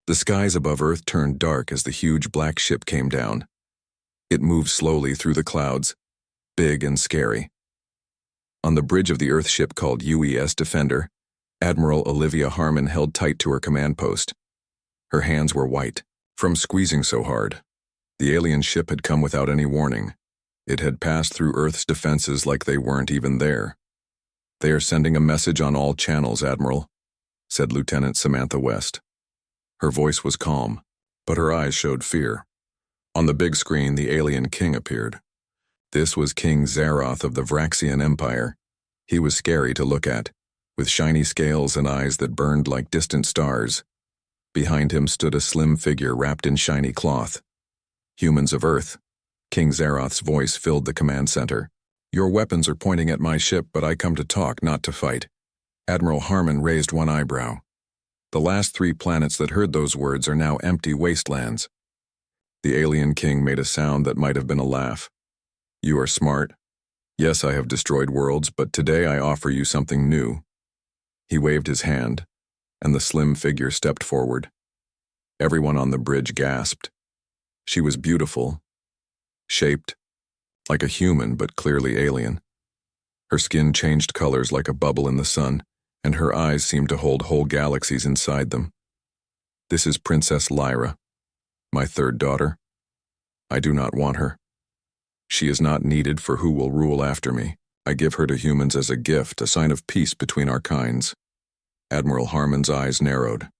The skies above Earth turned dark as the huge black ship came down. It moved slowly through the clouds, big and scary. On the bridge of the Earth ship called UES Defender, Admiral Olivia Harmon held tight to her command post. Her hands were white from squeezing so hard. The alien ship had come without any warning. It had passed through Earth's defenses like they weren't even there. "They are sending a message on all channels, Admiral," said Lieutenant Samantha West. Her voice was calm, but her eyes showed fear. On the big screen, the alien king appeared. This was King Zaroth of the Vraxian Empire. He was scary to look at, with shiny scales and eyes that burned like distant stars. Behind him stood a slim figure wrapped in shiny cloth. "Humans of Earth," King Zaroth's voice filled the command center. "Your weapons are pointing at my ship, but I come to talk, not to fight." Admiral Harmon raised one eyebrow. The last 3 planets that heard those words are now empty wastelands. The alien king made a sound that might have been a laugh. "You are smart. Yes, I have destroyed worlds, but today I offer you something new." He waved his hand, and the slim figure stepped forward. Everyone on the bridge gasped. She was beautiful, shaped like a human but clearly alien. Her skin changed colors like a bubble in the sun, and her eyes seemed to hold whole galaxies inside them. "This is Princess Lyra, my 3rd daughter. I do not want her. She is not needed for who will rule after me. I give her to humans as a gift, a sign of peace between our kinds." Admiral Harmon's eyes narrowed.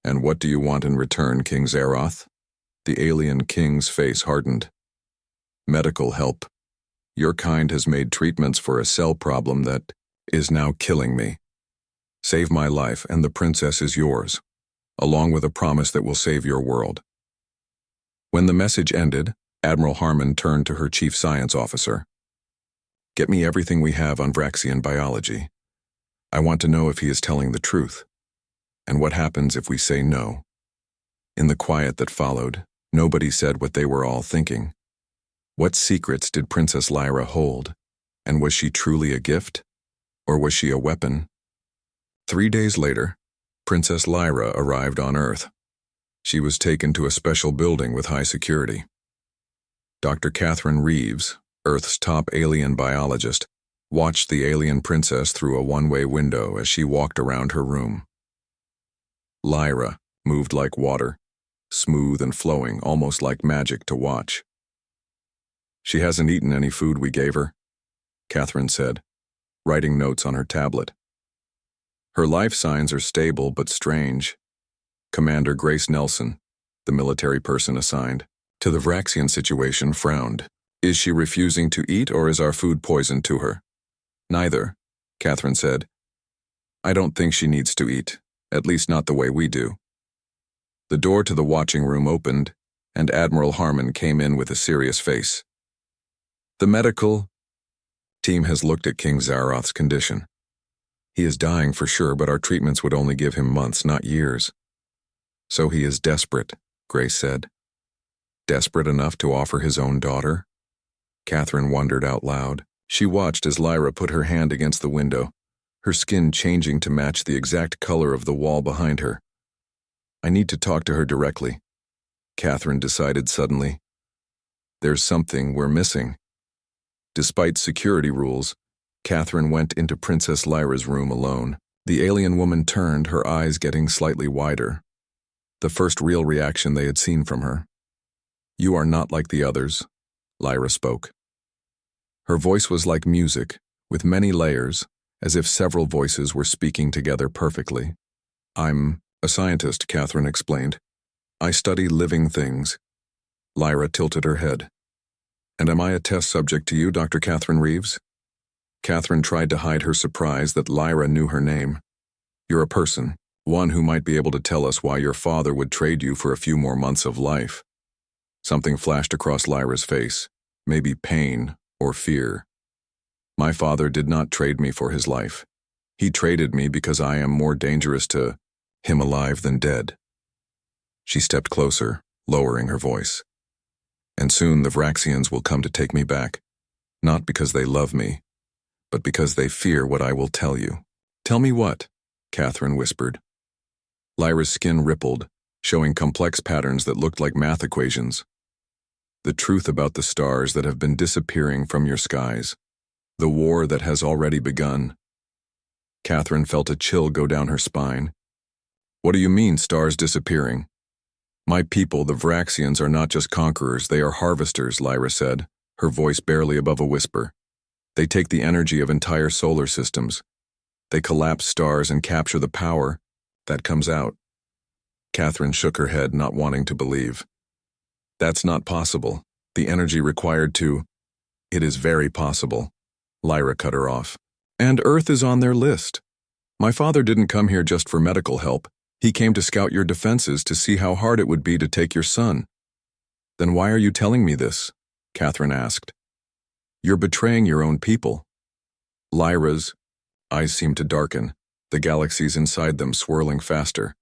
"And what do you want in return, King Zaroth?" The alien king's face hardened. "Medical help. Your kind has made treatments for a cell problem that is now killing me. Save my life, and the princess is yours, along with a promise that will save your world." When the message ended, Admiral Harmon turned to her chief science officer. "Get me everything we have on Vraxian biology. I want to know if he is telling the truth, and what happens if we say no." In the quiet that followed, nobody said what they were all thinking. What secrets did Princess Lyra hold? And was she truly a gift? Or was she a weapon? 3 days later, Princess Lyra arrived on Earth. She was taken to a special building with high security. Dr. Catherine Reeves, Earth's top alien biologist, watched the alien princess through a one-way window as she walked around her room. Lyra moved like water, smooth and flowing, almost like magic to watch. "She hasn't eaten any food we gave her," Catherine said, writing notes on her tablet. "Her life signs are stable but strange." Commander Grace Nelson, the military person assigned to the Vraxian situation, frowned. "Is she refusing to eat, or is our food poisoned to her?" "Neither," Catherine said. "I don't think she needs to eat, at least not the way we do." The door to the watching room opened, and Admiral Harmon came in with a serious face. "The medical team has looked at King Zaroth's condition. He is dying for sure, but our treatments would only give him months, not years." "So he is desperate," Grace said. "Desperate enough to offer his own daughter?" Catherine wondered out loud. She watched as Lyra put her hand against the window, her skin changing to match the exact color of the wall behind her. "I need to talk to her directly," Catherine decided suddenly. "There's something we're missing." Despite security rules, Catherine went into Princess Lyra's room alone. The alien woman turned, her eyes getting slightly wider. The first real reaction they had seen from her. "You are not like the others," Lyra spoke. Her voice was like music, with many layers, as if several voices were speaking together perfectly. "I'm a scientist," Catherine explained. "I study living things." Lyra tilted her head. "And am I a test subject to you, Dr. Catherine Reeves?" Catherine tried to hide her surprise that Lyra knew her name. "You're a person, one who might be able to tell us why your father would trade you for a few more months of life." Something flashed across Lyra's face, maybe pain or fear. "My father did not trade me for his life. He traded me because I am more dangerous to him alive than dead." She stepped closer, lowering her voice. "And soon the Vraxians will come to take me back, not because they love me, but because they fear what I will tell you." "Tell me what?" Catherine whispered. Lyra's skin rippled, showing complex patterns that looked like math equations. The truth about the stars that have been disappearing from your skies. The war that has already begun. Catherine felt a chill go down her spine. What do you mean, stars disappearing? My people, the Vraxians, are not just conquerors, they are harvesters, Lyra said, her voice barely above a whisper. They take the energy of entire solar systems. They collapse stars and capture the power that comes out. Catherine shook her head, not wanting to believe. That's not possible. The energy required to... It is very possible. Lyra cut her off. And Earth is on their list. My father didn't come here just for medical help. He came to scout your defenses to see how hard it would be to take your son. Then why are you telling me this? Catherine asked. You're betraying your own people. Lyra's eyes seemed to darken, the galaxies inside them swirling faster.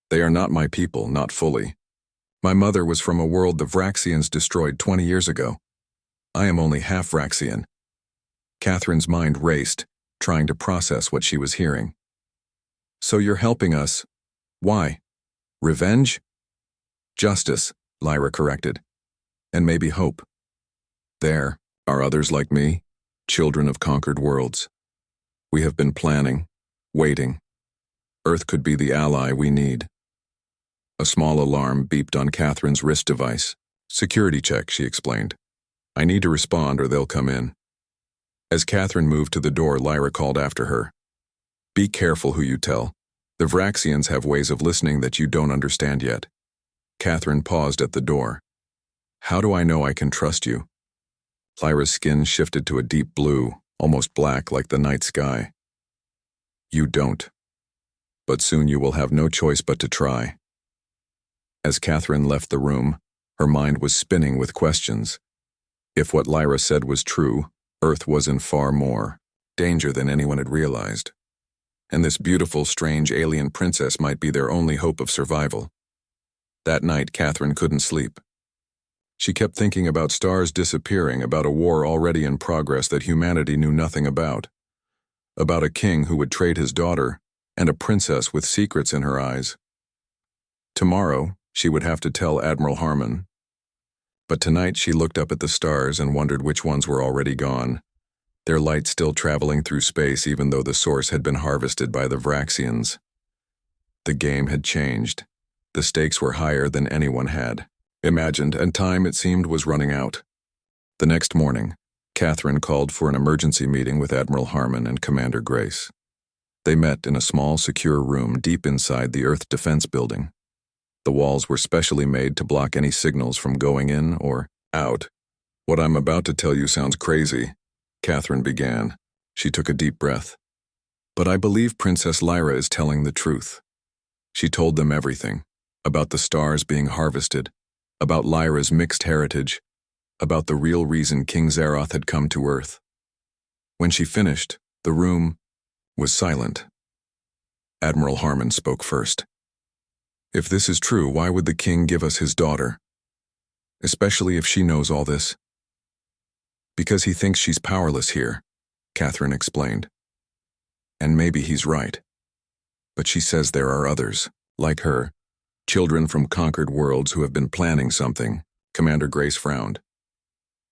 They are not my people, not fully. My mother was from a world the Vraxians destroyed 20 years ago. I am only half Vraxian. Catherine's mind raced, trying to process what she was hearing. So you're helping us. Why? Revenge? Justice, Lyra corrected. And maybe hope. There are others like me, children of conquered worlds. We have been planning, waiting. Earth could be the ally we need. A small alarm beeped on Catherine's wrist device. Security check, she explained. I need to respond or they'll come in. As Catherine moved to the door, Lyra called after her. Be careful who you tell. The Vraxians have ways of listening that you don't understand yet. Catherine paused at the door. How do I know I can trust you? Lyra's skin shifted to a deep blue, almost black like the night sky. You don't. But soon you will have no choice but to try. As Catherine left the room, her mind was spinning with questions. If what Lyra said was true, Earth was in far more danger than anyone had realized. And this beautiful, strange alien princess might be their only hope of survival. That night, Catherine couldn't sleep. She kept thinking about stars disappearing, about a war already in progress that humanity knew nothing about a king who would trade his daughter, and a princess with secrets in her eyes. Tomorrow, she would have to tell Admiral Harmon. But tonight she looked up at the stars and wondered which ones were already gone, their light still traveling through space even though the source had been harvested by the Vraxians. The game had changed. The stakes were higher than anyone had imagined, and time, it seemed, was running out. The next morning, Catherine called for an emergency meeting with Admiral Harmon and Commander Grace. They met in a small, secure room deep inside the Earth Defense Building. The walls were specially made to block any signals from going in or out. What I'm about to tell you sounds crazy, Catherine began. She took a deep breath. But I believe Princess Lyra is telling the truth. She told them everything, about the stars being harvested, about Lyra's mixed heritage, about the real reason King Zaroth had come to Earth. When she finished, the room was silent. Admiral Harmon spoke first. If this is true, why would the king give us his daughter? Especially if she knows all this. Because he thinks she's powerless here, Catherine explained. And maybe he's right. But she says there are others, like her, children from conquered worlds who have been planning something. Commander Grace frowned.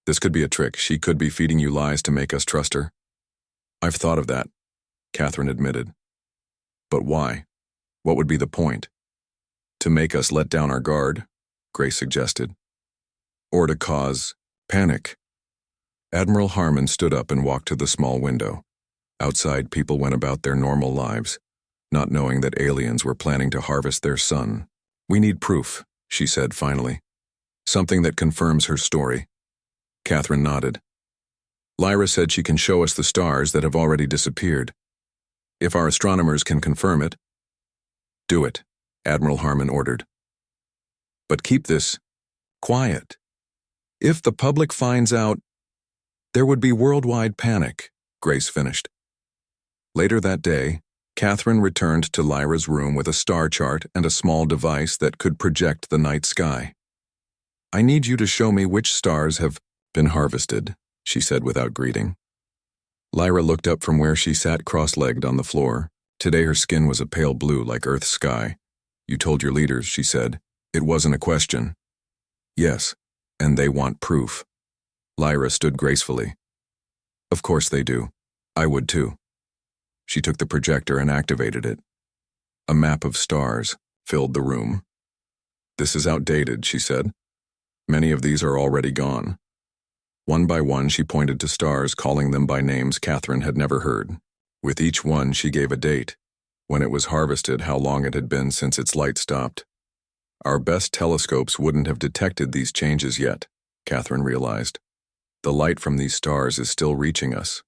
This could be a trick. She could be feeding you lies to make us trust her. I've thought of that, Catherine admitted. But why? What would be the point? To make us let down our guard, Grace suggested. Or to cause panic. Admiral Harmon stood up and walked to the small window. Outside, people went about their normal lives, not knowing that aliens were planning to harvest their son. We need proof, she said finally. Something that confirms her story. Catherine nodded. Lyra said she can show us the stars that have already disappeared. If our astronomers can confirm it, do it, Admiral Harmon ordered. But keep this quiet. If the public finds out, there would be worldwide panic, Grace finished. Later that day, Catherine returned to Lyra's room with a star chart and a small device that could project the night sky. I need you to show me which stars have been harvested, she said without greeting. Lyra looked up from where she sat cross-legged on the floor. Today her skin was a pale blue like Earth's sky. You told your leaders, she said. It wasn't a question. Yes, and they want proof. Lyra stood gracefully. Of course they do. I would too. She took the projector and activated it. A map of stars filled the room. This is outdated, she said. Many of these are already gone. One by one she pointed to stars, calling them by names Catherine had never heard. With each one she gave a date, when it was harvested, how long it had been since its light stopped. Our best telescopes wouldn't have detected these changes yet, Catherine realized. The light from these stars is still reaching us.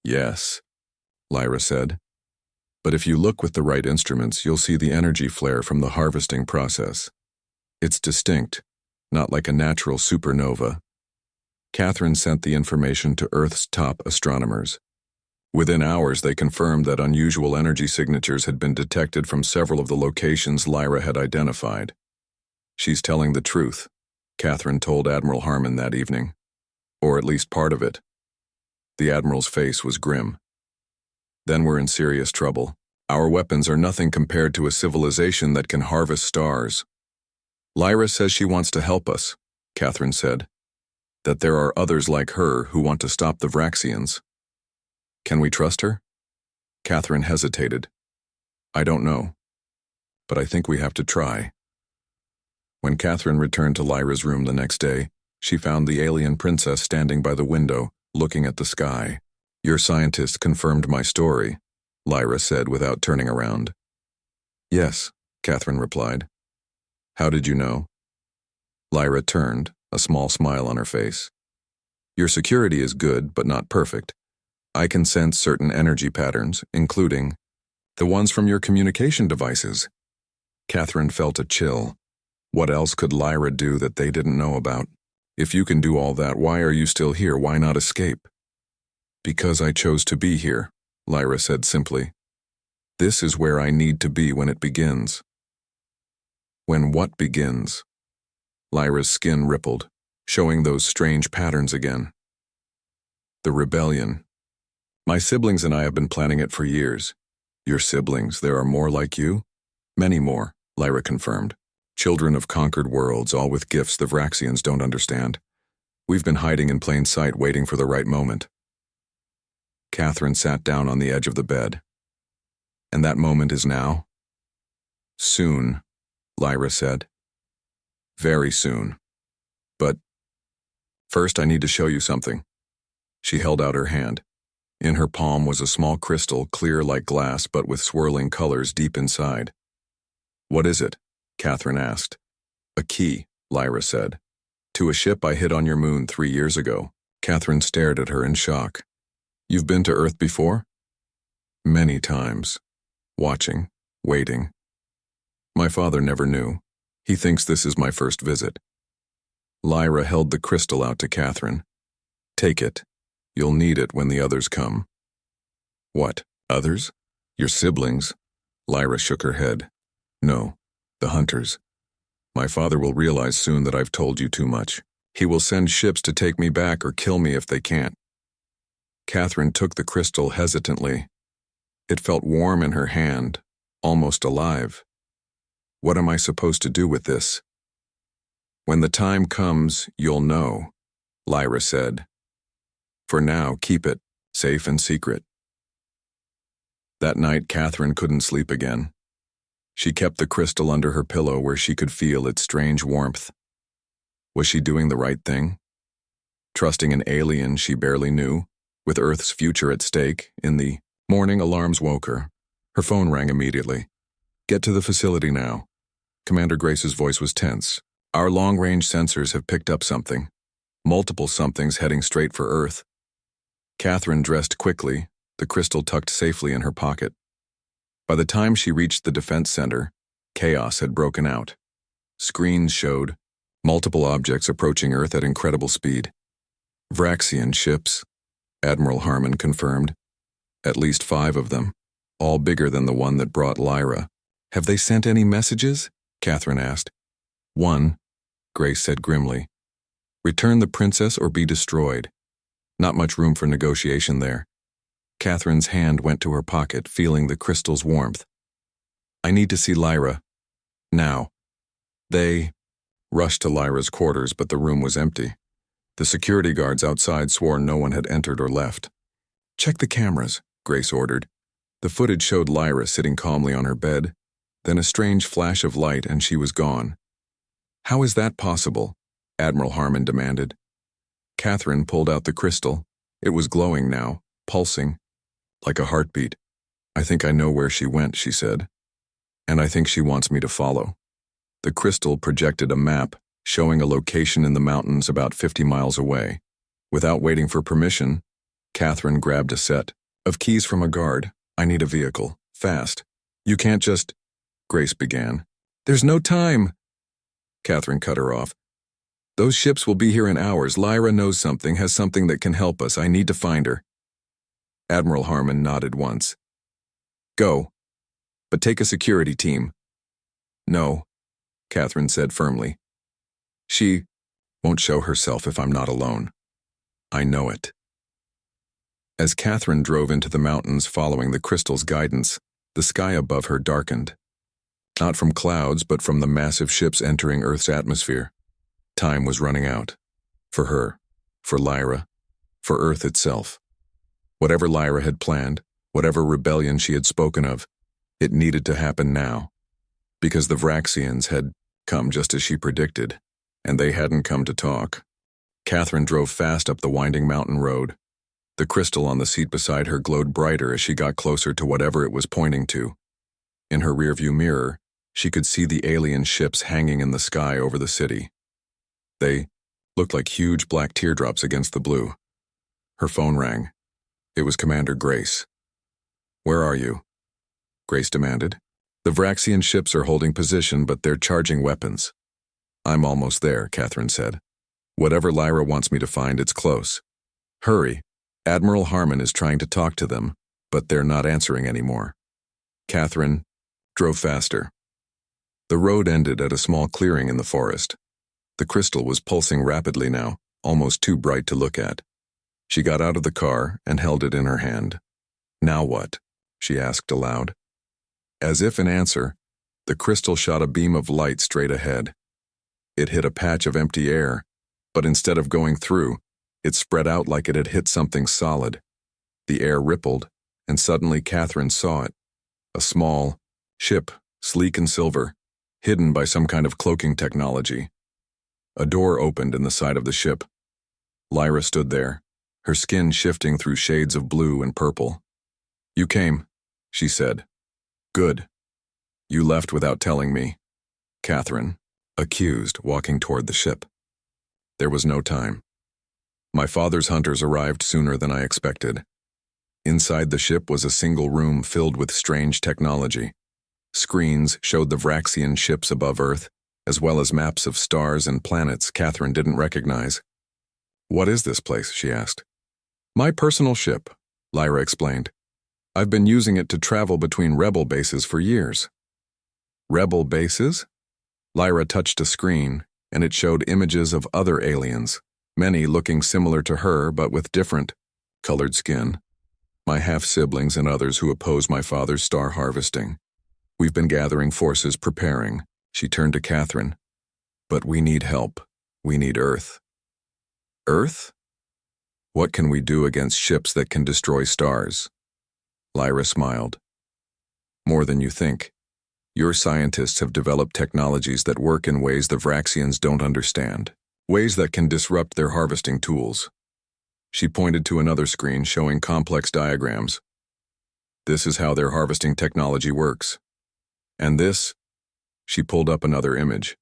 Yes, Lyra said. But if you look with the right instruments, you'll see the energy flare from the harvesting process. It's distinct, not like a natural supernova. Catherine sent the information to Earth's top astronomers. Within hours, they confirmed that unusual energy signatures had been detected from several of the locations Lyra had identified. She's telling the truth, Catherine told Admiral Harmon that evening. Or at least part of it. The Admiral's face was grim. Then we're in serious trouble. Our weapons are nothing compared to a civilization that can harvest stars. Lyra says she wants to help us, Catherine said. That there are others like her who want to stop the Vraxians. Can we trust her? Catherine hesitated. I don't know. But I think we have to try. When Catherine returned to Lyra's room the next day, she found the alien princess standing by the window, looking at the sky. Your scientist confirmed my story, Lyra said without turning around. Yes, Catherine replied. How did you know? Lyra turned, a small smile on her face. Your security is good, but not perfect. I can sense certain energy patterns, including the ones from your communication devices. Catherine felt a chill. What else could Lyra do that they didn't know about? If you can do all that, why are you still here? Why not escape? Because I chose to be here, Lyra said simply. This is where I need to be when it begins. When what begins? Lyra's skin rippled, showing those strange patterns again. The rebellion. My siblings and I have been planning it for years. Your siblings, there are more like you? Many more, Lyra confirmed. Children of conquered worlds, all with gifts the Vraxians don't understand. We've been hiding in plain sight, waiting for the right moment. Catherine sat down on the edge of the bed. And that moment is now? Soon, Lyra said. Very soon. But first I need to show you something. She held out her hand. In her palm was a small crystal, clear like glass but with swirling colors deep inside. What is it? Catherine asked. A key, Lyra said. To a ship I hid on your moon 3 years ago. Catherine stared at her in shock. You've been to Earth before? Many times. Watching, waiting. My father never knew. He thinks this is my first visit. Lyra held the crystal out to Catherine. Take it. You'll need it when the others come. What, others? Your siblings? Lyra shook her head. No, the hunters. My father will realize soon that I've told you too much. He will send ships to take me back or kill me if they can't. Catherine took the crystal hesitantly. It felt warm in her hand, almost alive. What am I supposed to do with this? When the time comes, you'll know, Lyra said. For now, keep it, safe and secret. That night, Catherine couldn't sleep again. She kept the crystal under her pillow where she could feel its strange warmth. Was she doing the right thing? Trusting an alien she barely knew, with Earth's future at stake, in the morning alarms woke her. Her phone rang immediately. Get to the facility now. Commander Grace's voice was tense. Our long-range sensors have picked up something. Multiple somethings heading straight for Earth. Catherine dressed quickly, the crystal tucked safely in her pocket. By the time she reached the defense center, chaos had broken out. Screens showed multiple objects approaching Earth at incredible speed. Vraxian ships, Admiral Harmon confirmed. At least 5 of them, all bigger than the one that brought Lyra. Have they sent any messages? Catherine asked. 1, Grace said grimly. Return the princess or be destroyed. Not much room for negotiation there. Catherine's hand went to her pocket, feeling the crystal's warmth. I need to see Lyra, Now. They rushed to Lyra's quarters, but the room was empty. The security guards outside swore no one had entered or left. "Check the cameras," Grace ordered. The footage showed Lyra sitting calmly on her bed, then a strange flash of light and she was gone. "How is that possible?" Admiral Harmon demanded. Catherine pulled out the crystal. It was glowing now, pulsing, like a heartbeat. "I think I know where she went," she said. "And I think she wants me to follow." The crystal projected a map, showing a location in the mountains about 50 miles away. Without waiting for permission, Catherine grabbed a set of keys from a guard. "I need a vehicle. Fast. You can't just—" Grace began. "There's no time!" Catherine cut her off. "Those ships will be here in hours. Lyra knows something, has something that can help us. I need to find her." Admiral Harmon nodded once. "Go. But take a security team." "No," Catherine said firmly. "She won't show herself if I'm not alone. I know it." As Catherine drove into the mountains following the crystal's guidance, the sky above her darkened. Not from clouds, but from the massive ships entering Earth's atmosphere. Time was running out. For her, for Lyra, for Earth itself. Whatever Lyra had planned, whatever rebellion she had spoken of, it needed to happen now. Because the Vraxians had come just as she predicted, and they hadn't come to talk. Catherine drove fast up the winding mountain road. The crystal on the seat beside her glowed brighter as she got closer to whatever it was pointing to. In her rearview mirror, she could see the alien ships hanging in the sky over the city. They looked like huge black teardrops against the blue. Her phone rang. It was Commander Grace. "Where are you?" Grace demanded. "The Vraxian ships are holding position, but they're charging weapons." "I'm almost there," Catherine said. "Whatever Lyra wants me to find, it's close. Hurry. Admiral Harmon is trying to talk to them, but they're not answering anymore." Catherine drove faster. The road ended at a small clearing in the forest. The crystal was pulsing rapidly now, almost too bright to look at. She got out of the car and held it in her hand. "Now what?" she asked aloud. As if in answer, the crystal shot a beam of light straight ahead. It hit a patch of empty air, but instead of going through, it spread out like it had hit something solid. The air rippled, and suddenly Catherine saw it. A small ship, sleek and silver, hidden by some kind of cloaking technology. A door opened in the side of the ship. Lyra stood there, her skin shifting through shades of blue and purple. "You came," she said. "Good. You left without telling me." Catherine accused, walking toward the ship. There was no time. My father's hunters arrived sooner than I expected. Inside the ship was a single room filled with strange technology. Screens showed the Vraxian ships above Earth, as well as maps of stars and planets Catherine didn't recognize. "What is this place?" she asked. "My personal ship," Lyra explained. "I've been using it to travel between rebel bases for years." "Rebel bases?" Lyra touched a screen, and it showed images of other aliens, many looking similar to her but with different, colored skin. "My half-siblings and others who oppose my father's star harvesting. We've been gathering forces, preparing." She turned to Catherine. "But we need help. We need Earth." "Earth? What can we do against ships that can destroy stars?" Lyra smiled. "More than you think. Your scientists have developed technologies that work in ways the Vraxians don't understand, ways that can disrupt their harvesting tools." She pointed to another screen showing complex diagrams. "This is how their harvesting technology works. And this," she pulled up another image,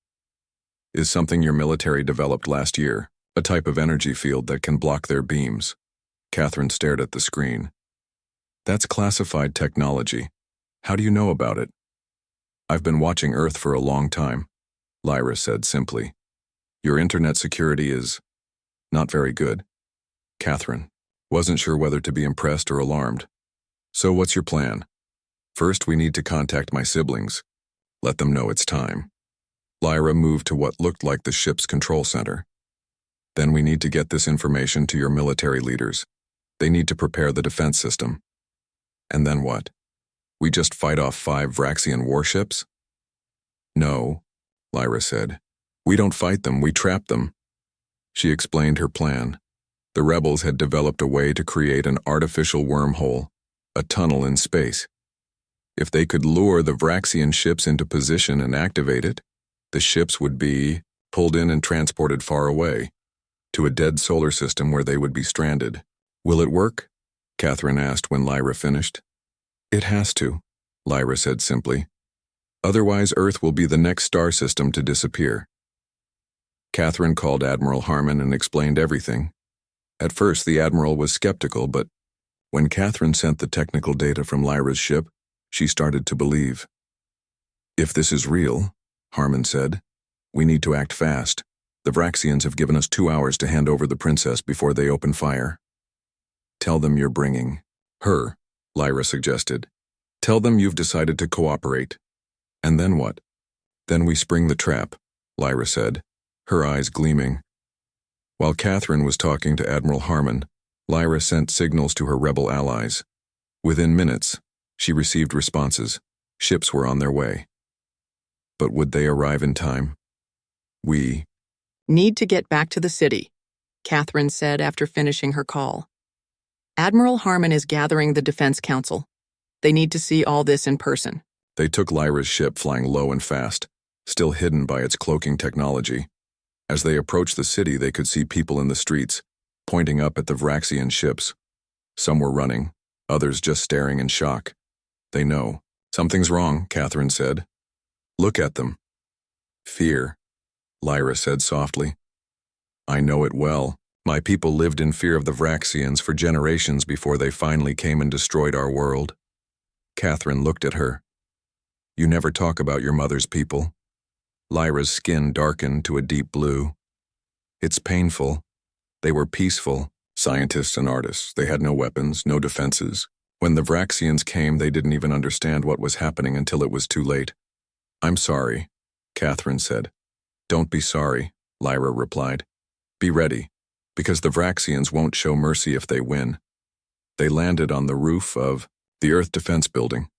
"is something your military developed last year, a type of energy field that can block their beams." Catherine stared at the screen. "That's classified technology. How do you know about it?" "I've been watching Earth for a long time," Lyra said simply. "Your internet security is not very good." Catherine wasn't sure whether to be impressed or alarmed. "So what's your plan?" "First, we need to contact my siblings. Let them know it's time." Lyra moved to what looked like the ship's control center. "Then we need to get this information to your military leaders. They need to prepare the defense system." "And then what? We just fight off 5 Vraxian warships?" No, Lyra said. We don't fight them, we trap them. She explained her plan. The rebels had developed a way to create an artificial wormhole, a tunnel in space. If they could lure the Vraxian ships into position and activate it, the ships would be pulled in and transported far away, to a dead solar system where they would be stranded. Will it work? Catherine asked when Lyra finished. It has to, Lyra said simply. Otherwise, Earth will be the next star system to disappear. Catherine called Admiral Harmon and explained everything. At first, the Admiral was skeptical, but when Catherine sent the technical data from Lyra's ship, she started to believe. If this is real, Harmon said, we need to act fast. The Vraxians have given us 2 hours to hand over the princess before they open fire. Tell them you're bringing her, Lyra suggested. Tell them you've decided to cooperate. And then what? Then we spring the trap, Lyra said, her eyes gleaming. While Catherine was talking to Admiral Harmon, Lyra sent signals to her rebel allies. Within minutes, she received responses. Ships were on their way. But would they arrive in time? We need to get back to the city, Catherine said after finishing her call. Admiral Harmon is gathering the Defense Council. They need to see all this in person. They took Lyra's ship flying low and fast, still hidden by its cloaking technology. As they approached the city, they could see people in the streets, pointing up at the Vraxian ships. Some were running, others just staring in shock. They know. Something's wrong, Catherine said. Look at them. Fear, Lyra said softly. I know it well. My people lived in fear of the Vraxians for generations before they finally came and destroyed our world. Catherine looked at her. You never talk about your mother's people. Lyra's skin darkened to a deep blue. It's painful. They were peaceful, scientists and artists. They had no weapons, no defenses. When the Vraxians came, they didn't even understand what was happening until it was too late. I'm sorry, Catherine said. Don't be sorry, Lyra replied. Be ready, because the Vraxians won't show mercy if they win. They landed on the roof of the Earth Defense Building.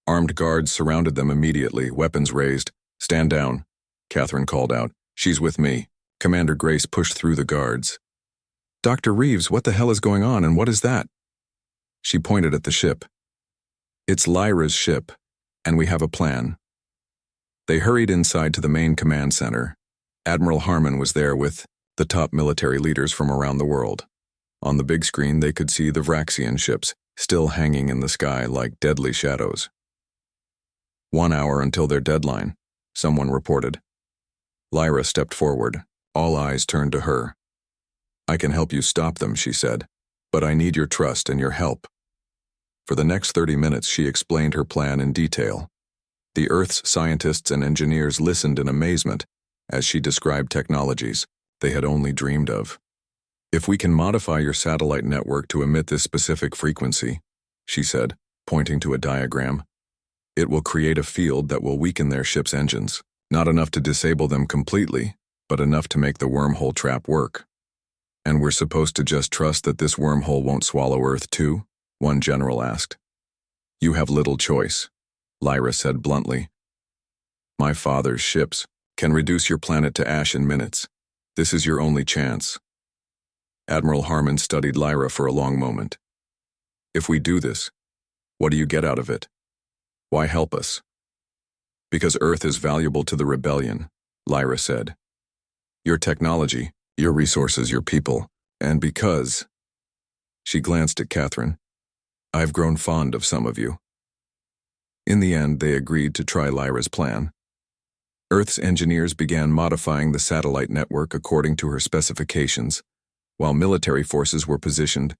Armed guards surrounded them immediately, weapons raised. Stand down, Catherine called out. She's with me. Commander Grace pushed through the guards. Dr. Reeves, what the hell is going on and what is that? She pointed at the ship. It's Lyra's ship, and we have a plan. They hurried inside to the main command center. Admiral Harmon was there with the top military leaders from around the world. On the big screen, they could see the Vraxian ships, still hanging in the sky like deadly shadows. 1 hour until their deadline, someone reported. Lyra stepped forward. All eyes turned to her. I can help you stop them, she said, but I need your trust and your help. For the next 30 minutes, she explained her plan in detail. The Earth's scientists and engineers listened in amazement as she described technologies they had only dreamed of. If we can modify your satellite network to emit this specific frequency, she said, pointing to a diagram, it will create a field that will weaken their ship's engines, not enough to disable them completely, but enough to make the wormhole trap work. And we're supposed to just trust that this wormhole won't swallow Earth too? One general asked. You have little choice, Lyra said bluntly. My father's ships can reduce your planet to ash in minutes. This is your only chance. Admiral Harmon studied Lyra for a long moment. If we do this, what do you get out of it? Why help us? Because Earth is valuable to the rebellion, Lyra said. Your technology, your resources, your people, and because... She glanced at Catherine. I've grown fond of some of you. In the end, they agreed to try Lyra's plan. Earth's engineers began modifying the satellite network according to her specifications, while military forces were positioned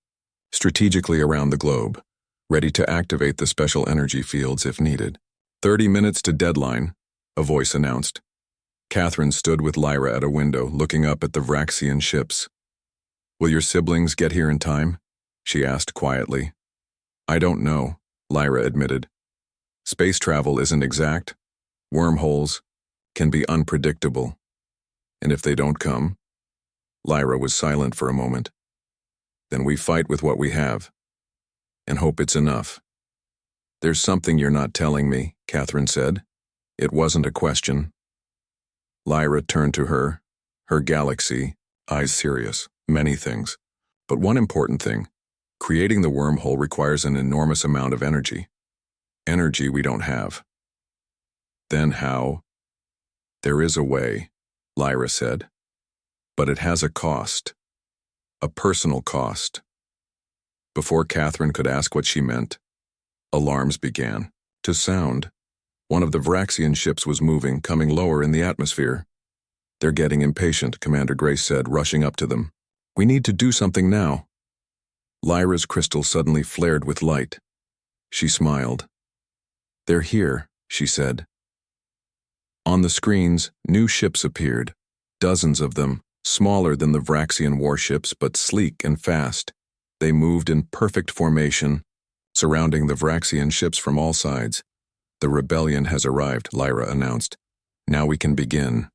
strategically around the globe, ready to activate the special energy fields if needed. 30 minutes to deadline, a voice announced. Catherine stood with Lyra at a window, looking up at the Vraxian ships. Will your siblings get here in time? She asked quietly. I don't know, Lyra admitted. Space travel isn't exact. Wormholes can be unpredictable. And if they don't come... Lyra was silent for a moment. Then we fight with what we have, and hope it's enough. There's something you're not telling me, Catherine said. It wasn't a question. Lyra turned to her galaxy, eyes serious. Many things. But one important thing. Creating the wormhole requires an enormous amount of energy. Energy we don't have. Then how? There is a way, Lyra said. But it has a cost. A personal cost. Before Catherine could ask what she meant, alarms began to sound. One of the Vraxian ships was moving, coming lower in the atmosphere. They're getting impatient, Commander Grace said, rushing up to them. We need to do something now. Lyra's crystal suddenly flared with light. She smiled. They're here, she said. On the screens, new ships appeared. Dozens of them, smaller than the Vraxian warships, but sleek and fast. They moved in perfect formation, surrounding the Vraxian ships from all sides. The rebellion has arrived, Lyra announced. Now we can begin.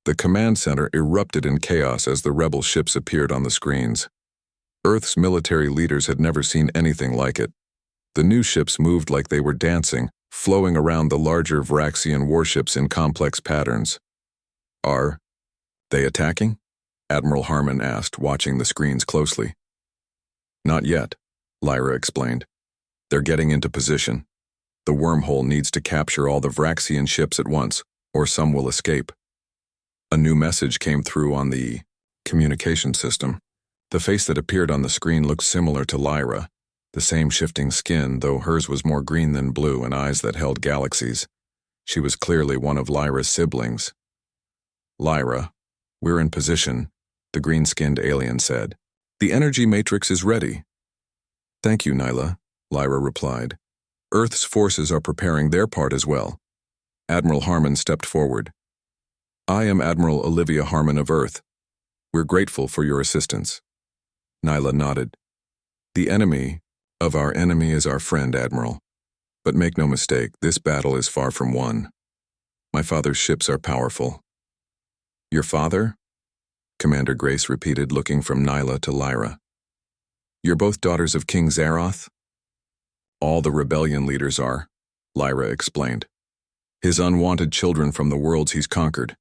The command center erupted in chaos as the rebel ships appeared on the screens. Earth's military leaders had never seen anything like it. The new ships moved like they were dancing, flowing around the larger Vraxian warships in complex patterns. Are they attacking? Admiral Harmon asked, watching the screens closely. Not yet, Lyra explained. They're getting into position. The wormhole needs to capture all the Vraxian ships at once, or some will escape. A new message came through on the communication system. The face that appeared on the screen looked similar to Lyra, the same shifting skin, though hers was more green than blue and eyes that held galaxies. She was clearly one of Lyra's siblings. Lyra, we're in position, the green-skinned alien said. The energy matrix is ready. Thank you, Nyla, Lyra replied. Earth's forces are preparing their part as well. Admiral Harmon stepped forward. I am Admiral Olivia Harmon of Earth. We're grateful for your assistance. Nyla nodded. The enemy of our enemy is our friend, Admiral. But make no mistake, this battle is far from won. My father's ships are powerful. Your father? Commander Grace repeated, looking from Nyla to Lyra. You're both daughters of King Zaroth? All the rebellion leaders are, Lyra explained. His unwanted children from the worlds he's conquered.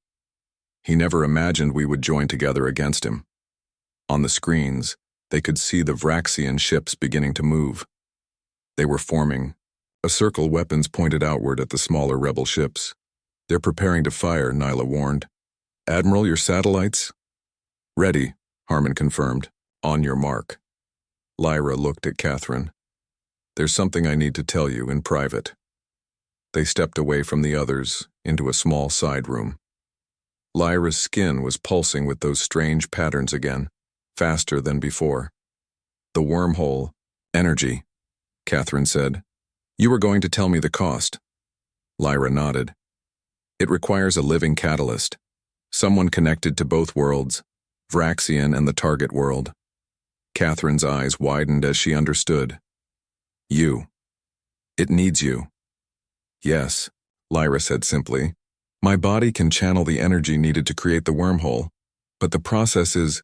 He never imagined we would join together against him. On the screens, they could see the Vraxian ships beginning to move. They were forming. A circle, weapons pointed outward at the smaller rebel ships. They're preparing to fire, Nyla warned. Admiral, your satellites? Ready, Harmon confirmed. On your mark. Lyra looked at Catherine. There's something I need to tell you in private. They stepped away from the others into a small side room. Lyra's skin was pulsing with those strange patterns again, faster than before. The wormhole, energy, Catherine said. You were going to tell me the cost. Lyra nodded. It requires a living catalyst, someone connected to both worlds, Vraxian and the target world. Catherine's eyes widened as she understood. You. It needs you. Yes, Lyra said simply. My body can channel the energy needed to create the wormhole, but the process is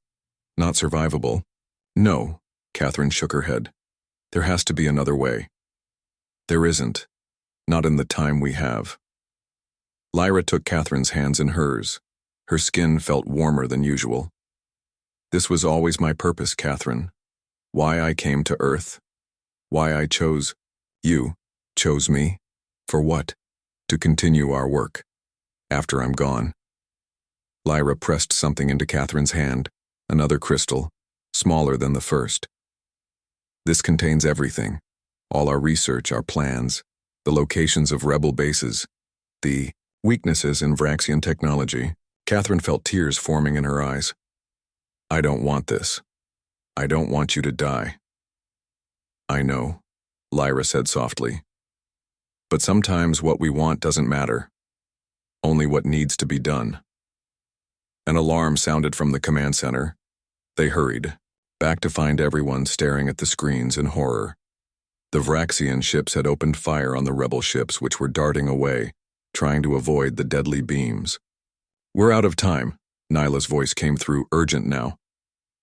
not survivable. No, Catherine shook her head. There has to be another way. There isn't. Not in the time we have. Lyra took Catherine's hands in hers. Her skin felt warmer than usual. This was always my purpose, Catherine. Why I came to Earth. Why I chose you. Chose me. For what? To continue our work. After I'm gone. Lyra pressed something into Catherine's hand, another crystal, smaller than the first. This contains everything. All our research, our plans, the locations of rebel bases, the weaknesses in Vraxian technology. Catherine felt tears forming in her eyes. I don't want this. I don't want you to die. I know, Lyra said softly. But sometimes what we want doesn't matter. Only what needs to be done. An alarm sounded from the command center. They hurried, back to find everyone staring at the screens in horror. The Vraxian ships had opened fire on the rebel ships, which were darting away, trying to avoid the deadly beams. We're out of time, Nyla's voice came through, urgent now.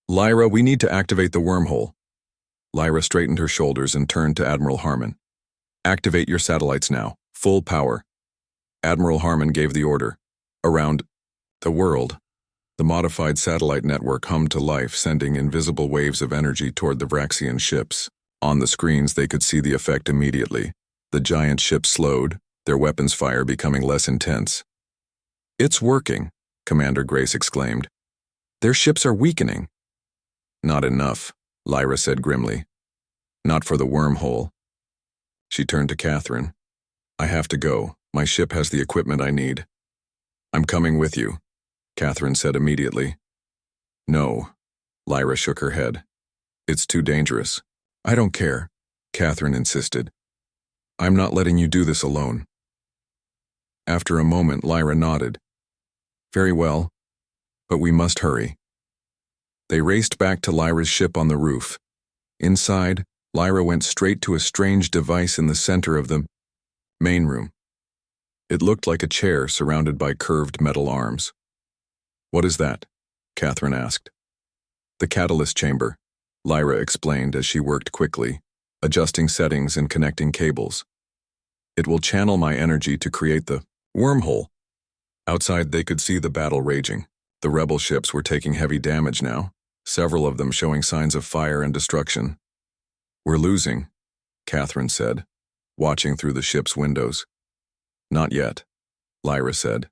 Lyra, we need to activate the wormhole. Lyra straightened her shoulders and turned to Admiral Harmon. Activate your satellites now, full power. Admiral Harmon gave the order. Around the world, the modified satellite network hummed to life, sending invisible waves of energy toward the Vraxian ships. On the screens, they could see the effect immediately. The giant ships slowed, their weapons fire becoming less intense. "It's working," Commander Grace exclaimed. "Their ships are weakening." "Not enough," Lyra said grimly. "Not for the wormhole." She turned to Catherine. "I have to go. My ship has the equipment I need." "I'm coming with you," Catherine said immediately. "No," Lyra shook her head. "It's too dangerous." "I don't care," Catherine insisted. "I'm not letting you do this alone." After a moment, Lyra nodded. "Very well, but we must hurry." They raced back to Lyra's ship on the roof. Inside, Lyra went straight to a strange device in the center of the main room. It looked like a chair surrounded by curved metal arms. "What is that?" Catherine asked. "The catalyst chamber," Lyra explained as she worked quickly, adjusting settings and connecting cables. "It will channel my energy to create the wormhole." Outside, they could see the battle raging. The rebel ships were taking heavy damage now, several of them showing signs of fire and destruction. "We're losing," Catherine said, watching through the ship's windows. "Not yet," Lyra said.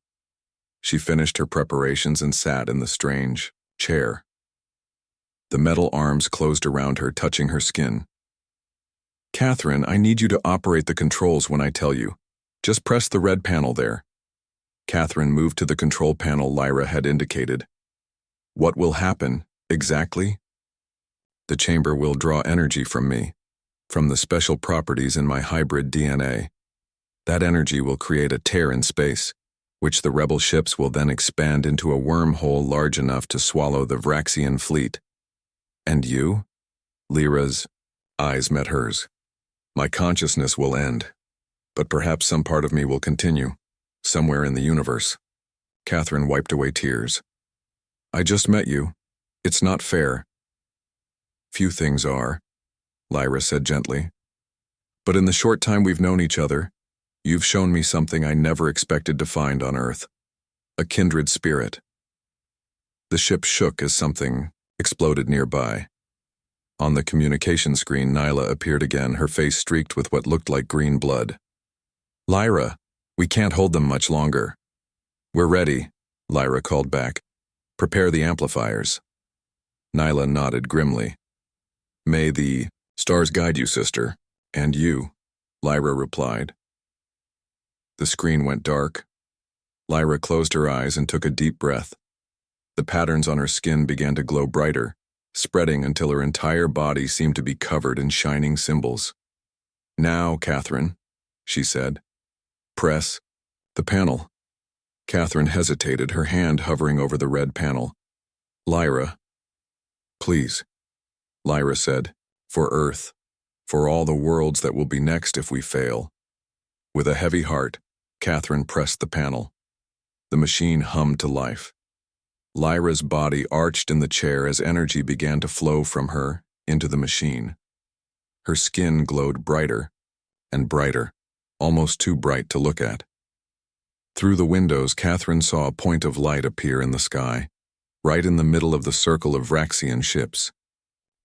She finished her preparations and sat in the strange chair. The metal arms closed around her, touching her skin. "Catherine, I need you to operate the controls when I tell you. Just press the red panel there." Catherine moved to the control panel Lyra had indicated. "What will happen, exactly?" "The chamber will draw energy from me, from the special properties in my hybrid DNA. That energy will create a tear in space, which the rebel ships will then expand into a wormhole large enough to swallow the Vraxian fleet. And you?" Lyra's eyes met hers. "My consciousness will end, but perhaps some part of me will continue, somewhere in the universe." Catherine wiped away tears. "I just met you. It's not fair." "Few things are," Lyra said gently. "But in the short time we've known each other, you've shown me something I never expected to find on Earth. A kindred spirit." The ship shook as something exploded nearby. On the communication screen, Nyla appeared again, her face streaked with what looked like green blood. "Lyra, we can't hold them much longer." "We're ready," Lyra called back. "Prepare the amplifiers." Nyla nodded grimly. "May the stars guide you, sister. And you," Lyra replied. The screen went dark. Lyra closed her eyes and took a deep breath. The patterns on her skin began to glow brighter, spreading until her entire body seemed to be covered in shining symbols. "Now, Catherine," she said. "Press the panel." Catherine hesitated, her hand hovering over the red panel. "Lyra." "Please," Lyra said, "for Earth, for all the worlds that will be next if we fail." With a heavy heart, Catherine pressed the panel. The machine hummed to life. Lyra's body arched in the chair as energy began to flow from her into the machine. Her skin glowed brighter and brighter, almost too bright to look at. Through the windows, Catherine saw a point of light appear in the sky, right in the middle of the circle of Vraxian ships.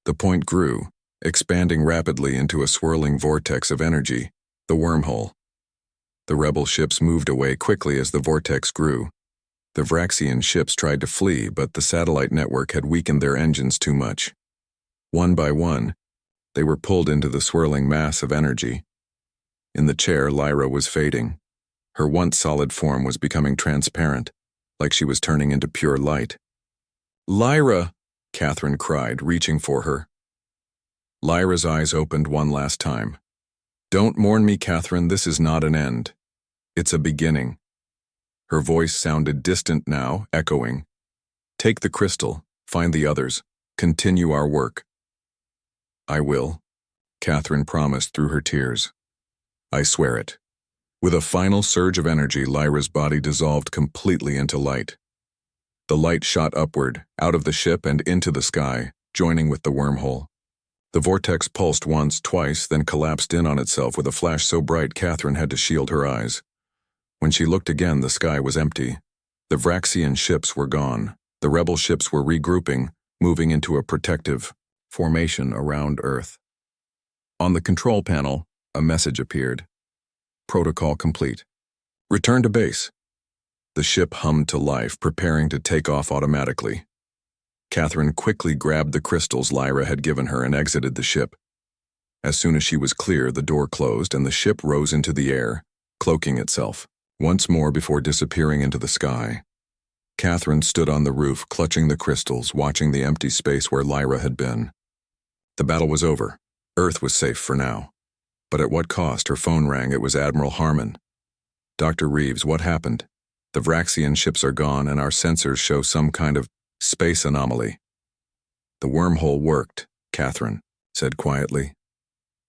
The point grew, expanding rapidly into a swirling vortex of energy, the wormhole. The rebel ships moved away quickly as the vortex grew. The Vraxian ships tried to flee, but the satellite network had weakened their engines too much. One by one, they were pulled into the swirling mass of energy. In the chair, Lyra was fading. Her once solid form was becoming transparent, like she was turning into pure light. "Lyra!" Catherine cried, reaching for her. Lyra's eyes opened one last time. "Don't mourn me, Catherine, this is not an end. It's a beginning." Her voice sounded distant now, echoing. "Take the crystal, find the others, continue our work." "I will," Catherine promised through her tears. "I swear it." With a final surge of energy, Lyra's body dissolved completely into light. The light shot upward, out of the ship and into the sky, joining with the wormhole. The vortex pulsed once, twice, then collapsed in on itself with a flash so bright Catherine had to shield her eyes. When she looked again, the sky was empty. The Vraxian ships were gone. The rebel ships were regrouping, moving into a protective formation around Earth. On the control panel, a message appeared. Protocol complete. Return to base. The ship hummed to life, preparing to take off automatically. Catherine quickly grabbed the crystals Lyra had given her and exited the ship. As soon as she was clear, the door closed and the ship rose into the air, cloaking itself once more before disappearing into the sky. Catherine stood on the roof, clutching the crystals, watching the empty space where Lyra had been. The battle was over. Earth was safe for now. But at what cost? Her phone rang. It was Admiral Harmon. Dr. Reeves, what happened? The Vraxian ships are gone and our sensors show some kind of space anomaly. The wormhole worked, Catherine said quietly.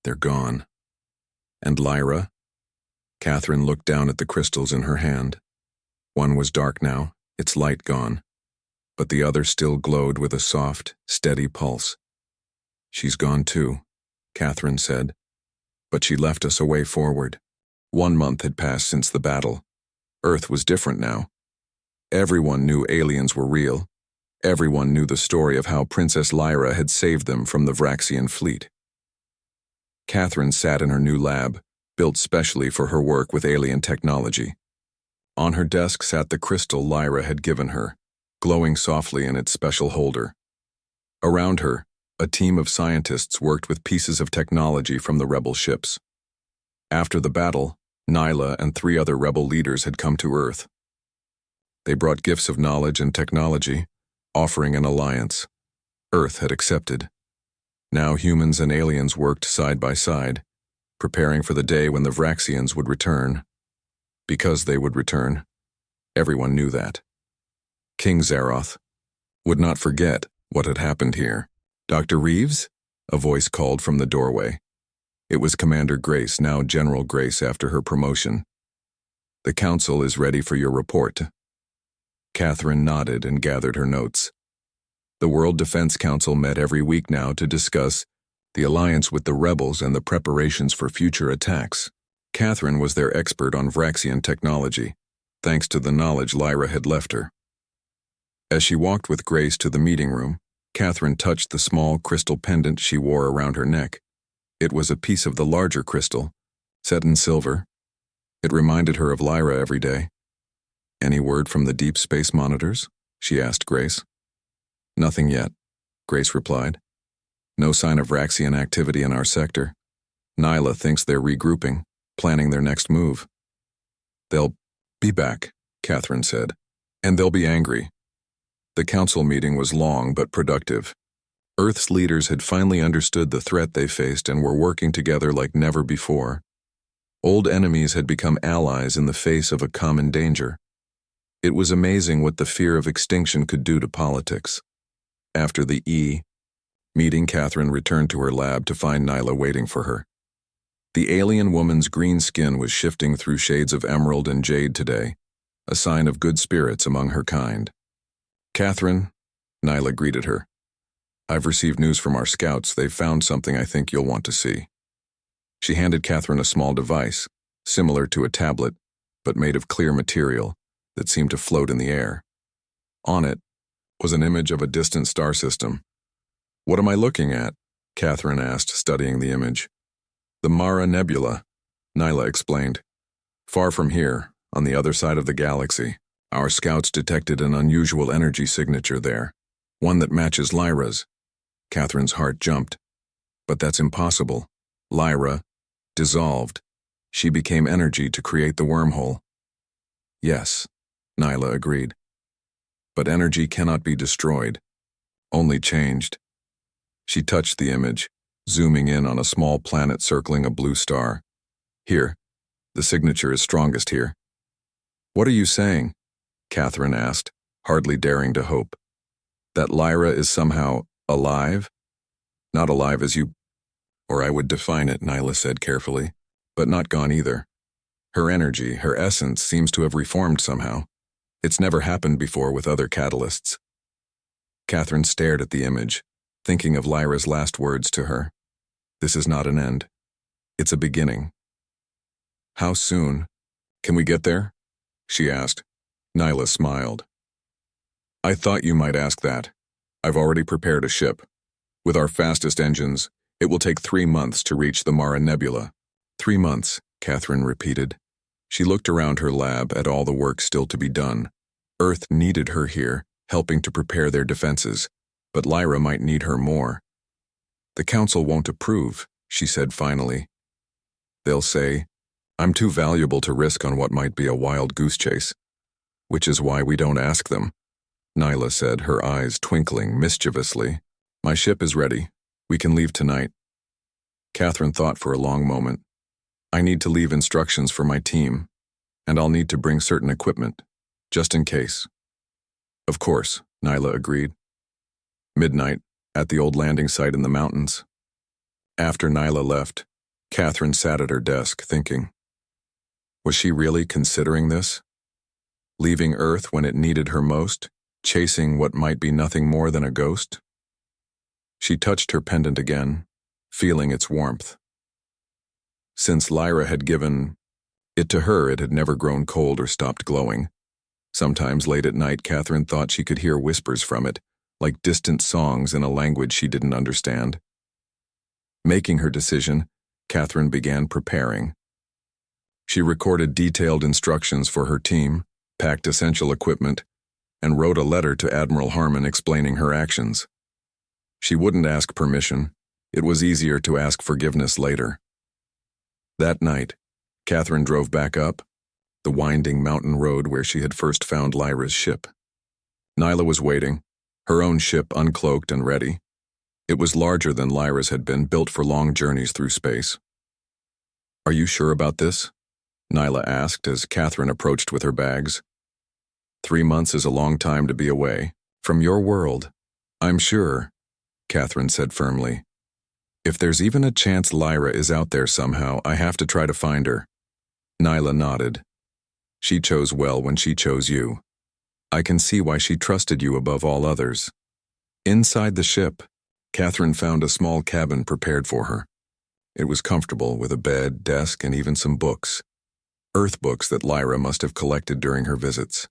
They're gone. And Lyra? Catherine looked down at the crystals in her hand. One was dark now, its light gone, but the other still glowed with a soft, steady pulse. She's gone too, Catherine said, but she left us a way forward. 1 month had passed since the battle. Earth was different now. Everyone knew aliens were real. Everyone knew the story of how Princess Lyra had saved them from the Vraxian fleet. Catherine sat in her new lab, built specially for her work with alien technology. On her desk sat the crystal Lyra had given her, glowing softly in its special holder. Around her, a team of scientists worked with pieces of technology from the rebel ships. After the battle, Nyla and 3 other rebel leaders had come to Earth. They brought gifts of knowledge and technology, offering an alliance. Earth had accepted. Now humans and aliens worked side by side, preparing for the day when the Vraxians would return. Because they would return, everyone knew that. King Zaroth would not forget what had happened here. Dr. Reeves? A voice called from the doorway. It was Commander Grace, now General Grace after her promotion. The council is ready for your report. Catherine nodded and gathered her notes. The World Defense Council met every week now to discuss the alliance with the rebels and the preparations for future attacks. Catherine was their expert on Vraxian technology, thanks to the knowledge Lyra had left her. As she walked with Grace to the meeting room, Catherine touched the small crystal pendant she wore around her neck. It was a piece of the larger crystal, set in silver. It reminded her of Lyra every day. Any word from the deep space monitors? She asked Grace. Nothing yet, Grace replied. No sign of Vraxian activity in our sector. Nyla thinks they're regrouping, planning their next move. They'll be back, Catherine said, and they'll be angry. The council meeting was long but productive. Earth's leaders had finally understood the threat they faced and were working together like never before. Old enemies had become allies in the face of a common danger. It was amazing what the fear of extinction could do to politics. After the meeting, Catherine returned to her lab to find Nyla waiting for her. The alien woman's green skin was shifting through shades of emerald and jade today, a sign of good spirits among her kind. Catherine, Nyla greeted her. I've received news from our scouts. They've found something I think you'll want to see. She handed Catherine a small device, similar to a tablet, but made of clear material that seemed to float in the air. On it was an image of a distant star system. What am I looking at? Catherine asked, studying the image. The Mara Nebula, Nyla explained. Far from here, on the other side of the galaxy, our scouts detected an unusual energy signature there, one that matches Lyra's. Catherine's heart jumped. But that's impossible. Lyra dissolved. She became energy to create the wormhole. Yes, Nyla agreed. But energy cannot be destroyed, only changed. She touched the image, zooming in on a small planet circling a blue star. Here, the signature is strongest here. What are you saying? Catherine asked, hardly daring to hope. That Lyra is somehow alive? Not alive as you... Or I would define it, Nyla said carefully, but not gone either. Her energy, her essence, seems to have reformed somehow. It's never happened before with other catalysts. Catherine stared at the image, thinking of Lyra's last words to her. This is not an end. It's a beginning. How soon? Can we get there? she asked. Nyla smiled. I thought you might ask that. I've already prepared a ship. With our fastest engines, it will take 3 months to reach the Mara Nebula. 3 months, Catherine repeated. She looked around her lab at all the work still to be done. Earth needed her here, helping to prepare their defenses, but Lyra might need her more. The Council won't approve, she said finally. They'll say, I'm too valuable to risk on what might be a wild goose chase. Which is why we don't ask them, Nyla said, her eyes twinkling mischievously. My ship is ready. We can leave tonight. Catherine thought for a long moment. I need to leave instructions for my team, and I'll need to bring certain equipment, just in case. Of course, Nyla agreed. Midnight, at the old landing site in the mountains. After Nyla left, Catherine sat at her desk, thinking. Was she really considering this? Leaving Earth when it needed her most, chasing what might be nothing more than a ghost? She touched her pendant again, feeling its warmth. Since Lyra had given it to her, it had never grown cold or stopped glowing. Sometimes late at night, Catherine thought she could hear whispers from it, like distant songs in a language she didn't understand. Making her decision, Catherine began preparing. She recorded detailed instructions for her team, packed essential equipment, and wrote a letter to Admiral Harmon explaining her actions. She wouldn't ask permission. It was easier to ask forgiveness later. That night, Catherine drove back up the winding mountain road where she had first found Lyra's ship. Nyla was waiting, her own ship uncloaked and ready. It was larger than Lyra's had been, built for long journeys through space. Are you sure about this? Nyla asked as Catherine approached with her bags. 3 months is a long time to be away from your world. I'm sure, Catherine said firmly. If there's even a chance Lyra is out there somehow, I have to try to find her. Nyla nodded. She chose well when she chose you. I can see why she trusted you above all others. Inside the ship, Catherine found a small cabin prepared for her. It was comfortable, with a bed, desk, and even some books. Earth books that Lyra must have collected during her visits.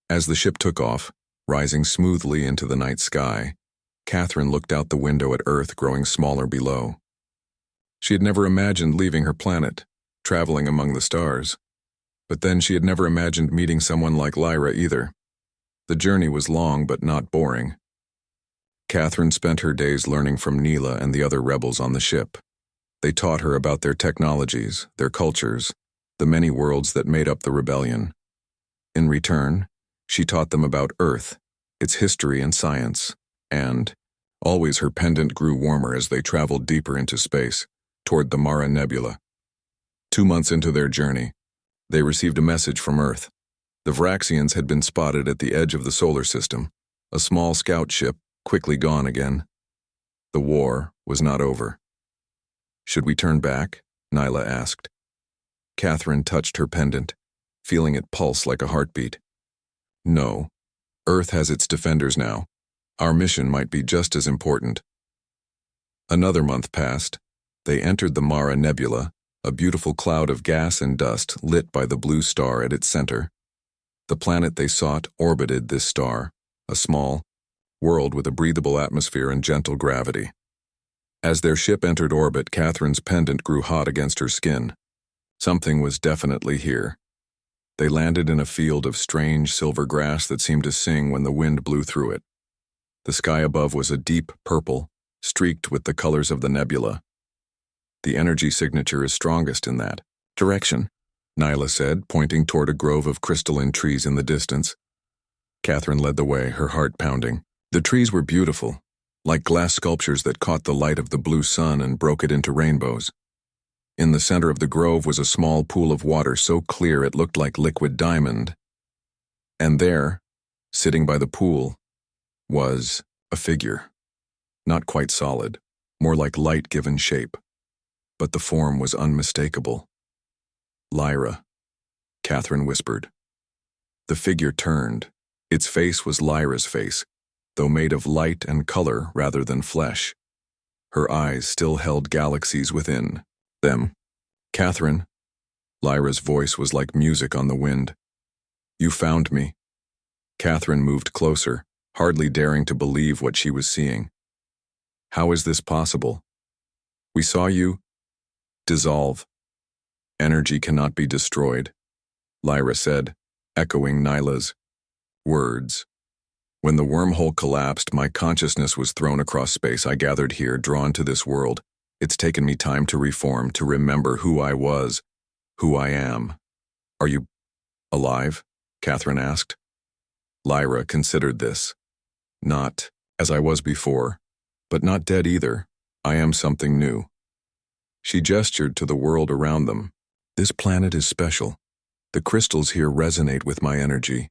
As the ship took off, rising smoothly into the night sky, Catherine looked out the window at Earth growing smaller below. She had never imagined leaving her planet, traveling among the stars. But then she had never imagined meeting someone like Lyra either. The journey was long but not boring. Catherine spent her days learning from Neela and the other rebels on the ship. They taught her about their technologies, their cultures, the many worlds that made up the rebellion. In return, she taught them about Earth, its history and science, and always her pendant grew warmer as they traveled deeper into space, toward the Mara Nebula. 2 months into their journey, they received a message from Earth. The Vraxians had been spotted at the edge of the solar system, a small scout ship, quickly gone again. The war was not over. Should we turn back? Nyla asked. Catherine touched her pendant, feeling it pulse like a heartbeat. No. Earth has its defenders now. Our mission might be just as important. Another month passed. They entered the Mara Nebula, a beautiful cloud of gas and dust lit by the blue star at its center. The planet they sought orbited this star, a small world with a breathable atmosphere and gentle gravity. As their ship entered orbit, Catherine's pendant grew hot against her skin. Something was definitely here. They landed in a field of strange silver grass that seemed to sing when the wind blew through it. The sky above was a deep purple, streaked with the colors of the nebula. The energy signature is strongest in that direction, Nyla said, pointing toward a grove of crystalline trees in the distance. Catherine led the way, her heart pounding. The trees were beautiful, like glass sculptures that caught the light of the blue sun and broke it into rainbows. In the center of the grove was a small pool of water so clear it looked like liquid diamond. And there, sitting by the pool, was a figure. Not quite solid, more like light given shape. But the form was unmistakable. Lyra, Catherine whispered. The figure turned. Its face was Lyra's face, though made of light and color rather than flesh. Her eyes still held galaxies within them. Catherine, Lyra's voice was like music on the wind. You found me. Catherine moved closer, hardly daring to believe what she was seeing. How is this possible? We saw you dissolve. Energy cannot be destroyed, Lyra said, echoing Nyla's words. When the wormhole collapsed, my consciousness was thrown across space. I gathered here, drawn to this world. It's taken me time to reform, to remember who I was, who I am. Are you alive? Catherine asked. Lyra considered this. Not as I was before, but not dead either. I am something new. She gestured to the world around them. This planet is special. The crystals here resonate with my energy.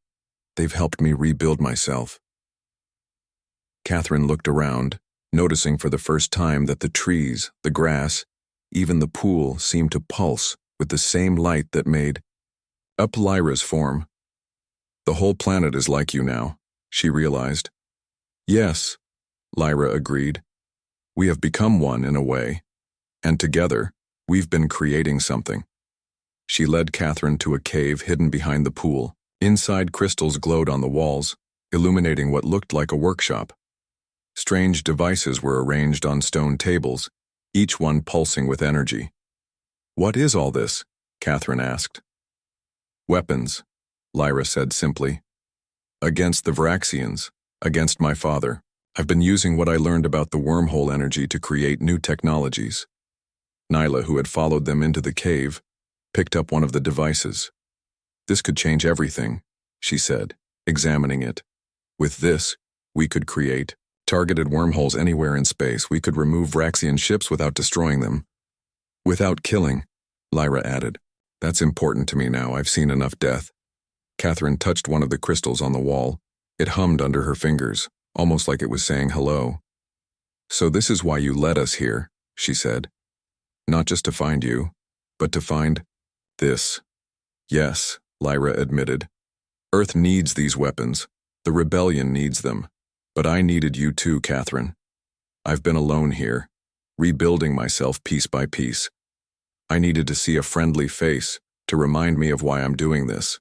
They've helped me rebuild myself. Catherine looked around, noticing for the first time that the trees, the grass, even the pool seemed to pulse with the same light that made up Lyra's form. The whole planet is like you now, she realized. Yes, Lyra agreed. We have become one in a way, and together, we've been creating something. She led Catherine to a cave hidden behind the pool. Inside, crystals glowed on the walls, illuminating what looked like a workshop. Strange devices were arranged on stone tables, each one pulsing with energy. What is all this? Catherine asked. Weapons, Lyra said simply. Against the Varaxians, against my father. I've been using what I learned about the wormhole energy to create new technologies. Nyla, who had followed them into the cave, picked up one of the devices. This could change everything, she said, examining it. With this, we could create targeted wormholes anywhere in space. We could remove Varaxian ships without destroying them. Without killing, Lyra added. That's important to me now. I've seen enough death. Catherine touched one of the crystals on the wall. It hummed under her fingers, almost like it was saying hello. So this is why you led us here, she said. Not just to find you, but to find this. Yes, Lyra admitted. Earth needs these weapons. The rebellion needs them. But I needed you too, Catherine. I've been alone here, rebuilding myself piece by piece. I needed to see a friendly face to remind me of why I'm doing this.